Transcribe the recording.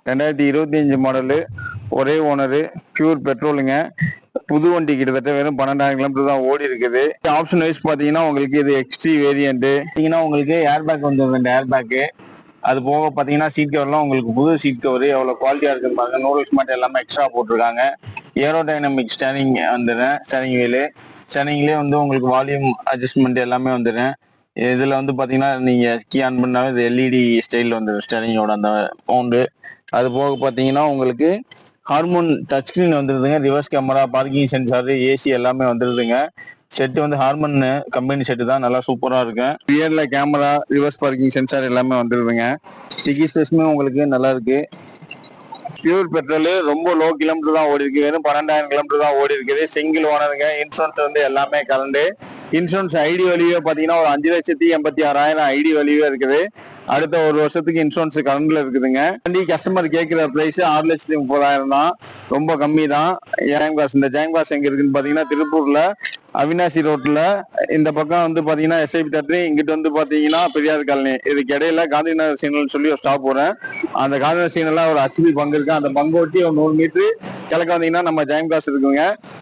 2025 model, ஒரே owner, pure பெட்ரோலுங்க. புது வண்டி கிட்டத்தட்ட வெறும் 12,000 கிலோமீட்டர் தான் ஓடி இருக்குது. ஆப்ஷன் வைஸ் பாத்தீங்கன்னா உங்களுக்கு இது எக்ஸ்ட்ரீ வேரியன்ட். பாத்தீங்கன்னா உங்களுக்கு ஏர் பேக் வந்து 2 ஏர் பேக்கு. அது போக பாத்தீங்கன்னா சீட் கவர்லாம் உங்களுக்கு புது சீட் கவர் எவ்வளவு குவாலிட்டியா இருக்குன்னு பாருங்க. நூடுல்ஸ் மட்டும் எல்லாமே எக்ஸ்ட்ரா போட்டிருக்காங்க. ஏரோடைனமிக் ஸ்டேரிங் வந்துடுறேன். ஸ்டேரிங் வீலு ஸ்டேரிங்லேயே வந்து உங்களுக்கு வால்யூம் அட்ஜஸ்ட்மெண்ட் எல்லாமே வந்துடுறேன். இதுல வந்து பாத்தீங்கன்னா நீங்க கீ ஆன் பண்ணாவே இது எல்இடி ஸ்டைல் வந்துடும் ஸ்டேரிங்கோட அந்த சவுண்டு. அது போக பாத்தீங்கன்னா உங்களுக்கு ஹார்மோன் டச் ஸ்கிரீன் வந்துருதுங்க. Reverse camera, parking sensor, AC எல்லாமே வந்துருதுங்க. செட்டு வந்து ஹார்மன் கம்பெனி செட்டு தான், நல்லா சூப்பரா இருக்கு. ரியர்ல கேமரா, ரிவர்ஸ் பார்க்கிங் சென்சார் எல்லாமே வந்துருதுங்க. டிக்கி ஸ்பேஸுமே உங்களுக்கு நல்லா இருக்கு. பியூர் பெட்ரோல் ரொம்ப லோ கிலோமீட்டர் தான் ஓடி இருக்கு. வெறும் 12,000 கிலோமீட்டர் தான் ஓடி இருக்குது. சிங்கிள் ஓனருங்க. இன்சூரன்ஸ் வந்து எல்லாமே கலந்து. இன்சூரன்ஸ் ஐடி வேல்யூ பாத்தீங்கன்னா ஒரு 5,86,000 ஐடி வேல்யூ இருக்குது. அடுத்த ஒரு வருஷத்துக்கு இன்சூரன்ஸ் கரண்ட்ல இருக்குதுங்க. வண்டி கஸ்டமர் கேட்கிற பிரைஸ் 6,30,000 தான். ரொம்ப கம்மி தான். இந்த ஜெயங்காஸ் எங்க இருக்குன்னு பாத்தீங்கன்னா திருப்பூர்ல அவினாசி ரோட்ல இந்த பக்கம் வந்து பாத்தீங்கன்னா எஸ்ஐபி தேட்டர், இங்கிட்டு வந்து பாத்தீங்கன்னா பெரியார் காலனி. இதுக்கு இடையில காந்திநகர் சிக்னல் சொல்லி ஒரு ஸ்டாப் போறேன். அந்த காந்திநகர் சிக்னல்ல ஒரு அசிபி பங்கு இருக்கு. அந்த பங்கு ஒட்டி ஒரு 100 மீட்டர் கிழக்க வந்தீங்கன்னா நம்ம ஜெயங்காஸ் இருக்குங்க.